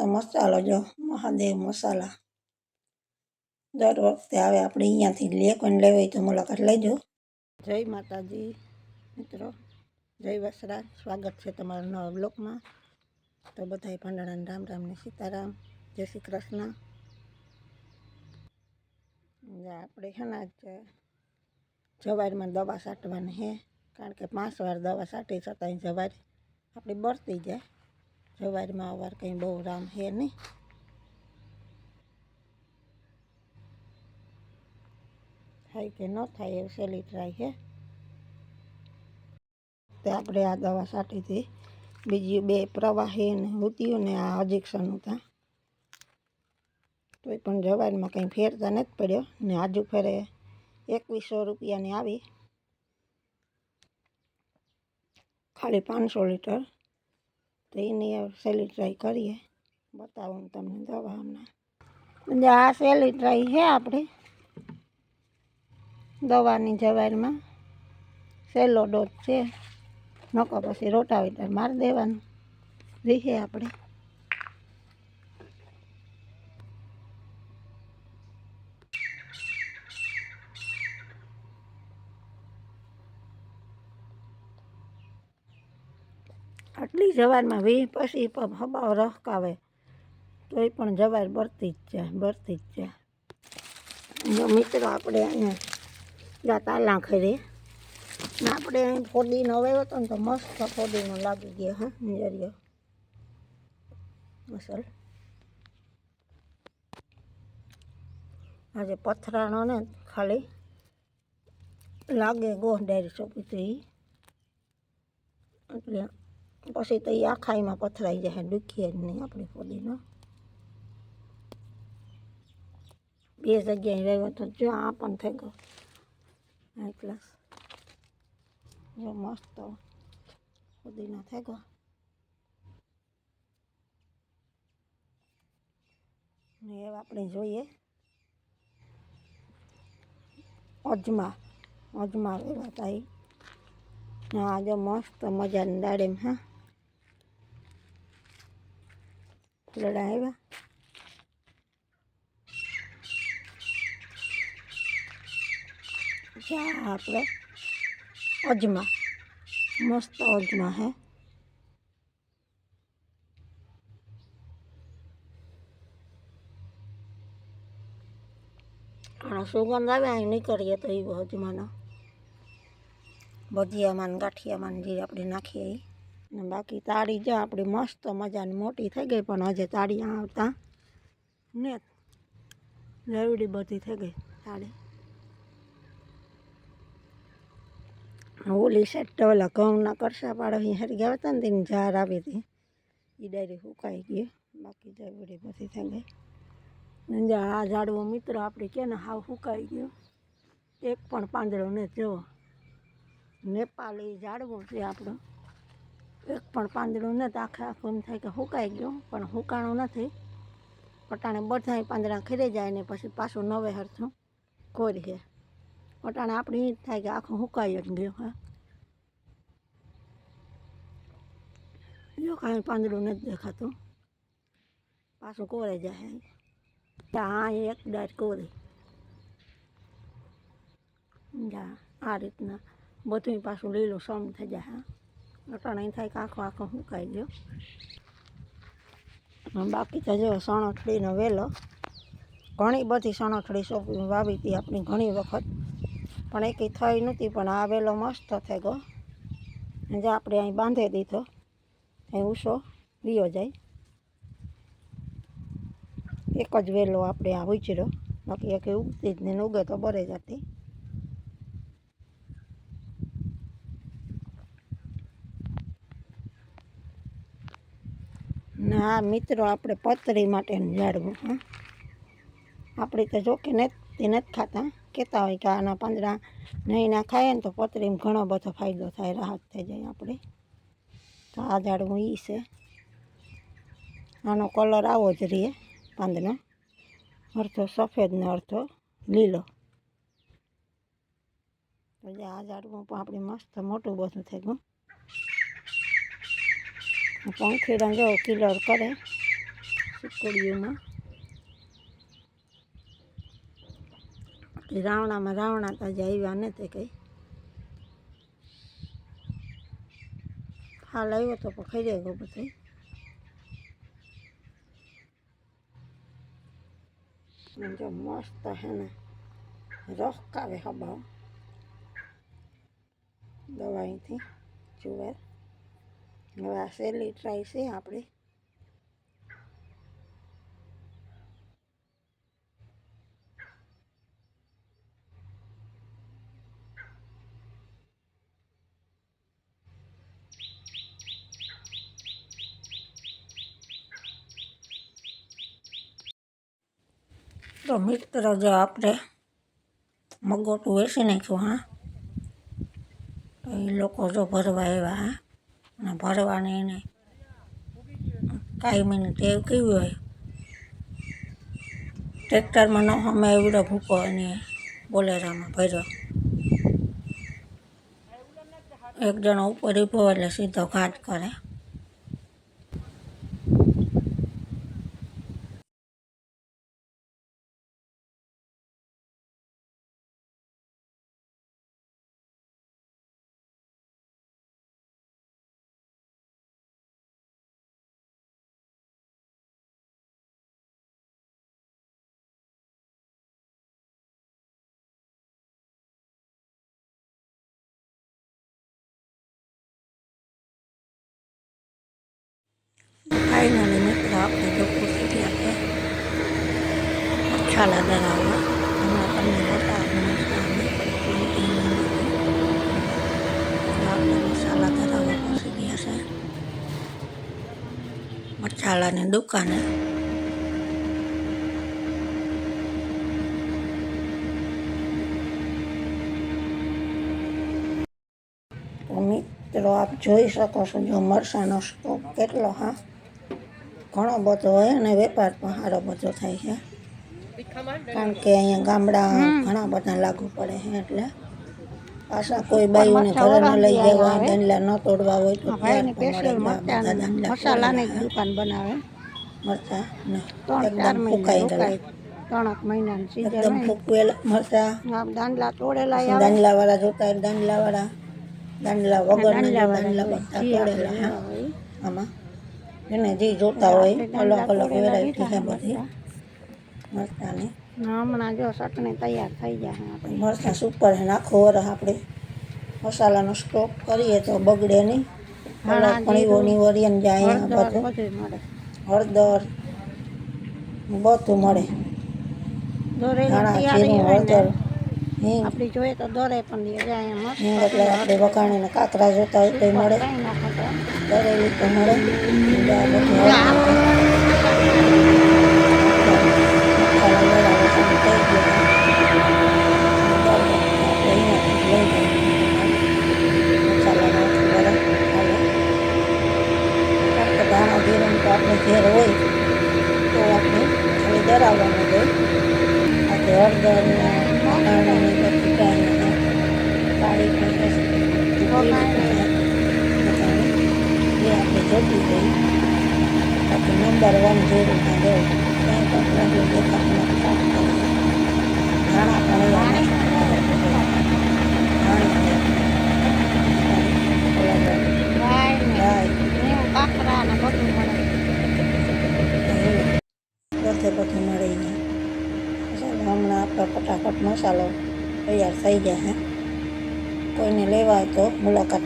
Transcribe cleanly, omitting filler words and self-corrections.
મસાલો જો મહાદેવ મસાલા દર વખતે આવે આપણે અહીંયાથી જ લઈએ, કોઈને લેવી હોય તો મુલાકાત લેજો। જય માતાજી મિત્રો, જય વસરાજ, સ્વાગત છે તમારા નવા બ્લોગમાં। તો બધાય પાંડણાને રામ રામ ને સીતારામ, જય શ્રી કૃષ્ણ। આપણે છે ને જવારમાં દવા છાંટવાની છે, કારણ કે 5 વાર દવા છાંટી છતાંય જવાર આપણી બળતી જાય। જવારમાં આ વાર કંઈ બહુ રામ છે નહીં, થાય કે ન થાય એવું સહેલી ટ્રાય છે। તો આપણે આ દવા છાંટી હતી, બીજી 2 પ્રવાહી ને ઉત્યું ને આ અજેક્શન હતા, તોય પણ જવારમાં કંઈ ફેરતા નથી પડ્યો ને। આજુ ફેરે 2100 રૂપિયાની આવી, ખાલી 500 લીટર। તો એની સહેલી ટ્રાય કરીએ, બતાવું તમને દવા હમણાં। આ સહેલી ટ્રાય છે આપણી દવાની, જવારમાં સહેલો ડોઝ છે, નકો પછી રોટાવેટર મારી દેવાનું રીહે આપણે। આટલી જવારમાં 20 પછી હબાવ રહકાવે તોય પણ જવાર બળતી જ જાય। જો મિત્રો આપણે અહીંયા જાતા લાખરી ને આપણે અહીં ફોડીનો વાવ્યો હતો ને તો મસ્ત ફોડીનો લાગી ગયો। હા નિયરિયો અસલ આજે પથરાણો ને ખાલી લાગે ગોહડારી સોંપી તો એટલે પછી તો એ આખાઈમાં પથરાઈ જાય, દુખીએ જ નહીં આપણી ફોડીનો। 2 જગ્યાએ રહ્યો તો જો આ પણ થઈ ગયો એટલે જો મસ્ત ફોડીનો થઈ ગયો ને। હવે આપણે જોઈએ અજમા વેવાતા આ જો મસ્ત મજાની દાડેમ। હા ફૂલડા આવ્યા, આપણે અજમા મસ્ત અજમા હે। આનો સુગંધ આવે અહીં નીકળીએ તો એવો અજમાનો ભજીયામાં ગાંઠિયામાં જે આપણે નાખીએ ને। બાકી તાળી જો આપણી મસ્ત મજાની મોટી થઈ ગઈ, પણ હજે તાળી આવતા ને લેવડી બધી થઈ ગઈ તાળી। ઓલી સેટ તો ઓલા ઘઉંના કરસા પાડો હરી ગયા હતા ને તેની ઝાર આવી હતી, એ ડાયરી સુકાઈ ગઈ, બાકી લેવડી બધી થઈ ગઈ। ને આ ઝાડવો મિત્રો આપણે કે ને હાવ સુકાઈ ગયો, એક પણ પાંદડો ને જુઓ, નેપાળી ઝાડવું છે આપણું, એક પણ પાંદડું નથી, આખું એમ થાય કે સુકાઈ ગયું, પણ સુકાણું નથી। અટાણે બધાય પાંદડા ખરી જાય ને પછી પાછું નવે હરથું કોરીએ। અટાણે આપણે એ જ થાય કે આખું સુકાઈ જ ગયું। હા જો કાંઈ પાંદડું નથી દેખાતું, પાછું કોરે જાય। હા એક ડાળ કોરી જા આ રીતના બધું પાછું લીલું સમ થઈ જાય। અટાણે થાય કે આખું સુકાઈ ગયું। બાકી તો જો સણોથડીનો વેલો, ઘણી બધી સણોથડી સોંપી વાવી હતી આપણી ઘણી વખત, પણ એકેય થઈ નહોતી, પણ આ વેલો મસ્ત થઈ ગયો। જે આપણે અહીં બાંધી દીધો અહીં ઉસો વિયો જાય, એક જ વેલો આપણે આ ઉછર્યો, બાકી એક ઉગતી જ નહીં, ઉગે તો બરે જતી। ને આ મિત્રો આપણે પતરી માટેનું ઝાડવું, હા આપણી તો જો કે નથી ખાતા, કહેતા હોય કે આના પાંદડા નહીં ના ખાઈએ ને તો પતરીમાં ઘણો બધો ફાયદો થાય, રાહત થઈ જાય આપણે। તો આ ઝાડવું એ છે, આનો કલર આવો જ રહે પાંદનો, અડધો સફેદ ને અડધો લીલો। તો જે આ ઝાડવું પણ આપણે મસ્ત મોટું બધું થઈ ગયું, પંખીડા જો કિલર કરે સુકડીઓમાં રાવણામાં રાવણા તાજા આવ્યા નથી કંઈ હાલ આવ્યો તો પણ ખાઈ ગયો બધું જો મસ્ત હે ને રોકાવે હબાવ દવાઈથી જુવાર હવે આ સહેલી ટ્રાય છે આપણે તો મિત્ર જો આપણે મગોટું વેચી નાખ્યું હા તો એ લોકો જો ભરવા આવ્યા હા અને ભરવાની એને કાયમીની ટેવ કેવી હોય ટ્રેક્ટરમાં ન અમે એવડો ભૂકો અને બોલેરામાં ભર્યો એક જણો ઉપર ઊભો એટલે સીધો ઘાટ કરે ફાઇનલી મિત્રો આપણે જો પૂછી ગયા કે મસાલા ધરાવવા હમણાં તમને બતાવું આપણે મસાલા ધરાવવા પૂછી ગયા છે મસાલાની દુકાને મિત્રો આપ જોઈ શકો છો જો મરચાંનો સ્ટોક કેટલો હા ઘણો બધો હોય અને વેપાર પણ સારો બધો થાય છે કારણ કે અહીંયા ગામડા ઘણા બધા લાગુ પડે છે એટલે પાછા કોઈ બાઈઓને ઘરે ન લઈ જવા દાંડલા ન તોડવા હોય તો મસાલાની દુકાન બનાવે મરચાં એકદમ ફૂંકાઈ ગયેલા 3 મહિનાની સીઝન એકદમ ફૂકવેલા મરચાં દાંડલા તોડેલા દાંડલા વાળા જોતા દાંડલા વાળા દાંડલા વગર દાંડલા બધા તોડેલા હા આમાં એને જે જોતા હોય અલગ અલગ વેરાયટી છે બધી મરચાંની હમણાં જો ચટણી તૈયાર થઈ જાય આપણે મરચાં સુપર છે આખો વરસ આપણે મસાલાનો સ્ટોક કરીએ તો બગડે નહીં ઘણી વરિયન જાય બધું હળદર બધું મળે ધાણા જીરું હળદર હિંગ આપણે જોઈએ તો દોરે પણ જાય હિંગ એટલે આપણે વઘાણીને કાકરા જોતા હોય તો મળે દરેલી તો મળે ધાણા જીરું તો આપણે ઘેર હોય તો આપણે ખાલી દરાવવાનું હોય આપણે હળદર વઘાણીને બધી કાઢીને કાઢી એ આપણે જોતી હોય આપણે નંબર 1 જીરુંમાં દેવું ક્યાંય પણ લાગ્યું દેખાતું ધાણા પણ બધું મળી જાય હમણાં આપણે ફટાફટ મસાલો તૈયાર થઈ જાય કોઈને લેવા હોય તો મુલાકાત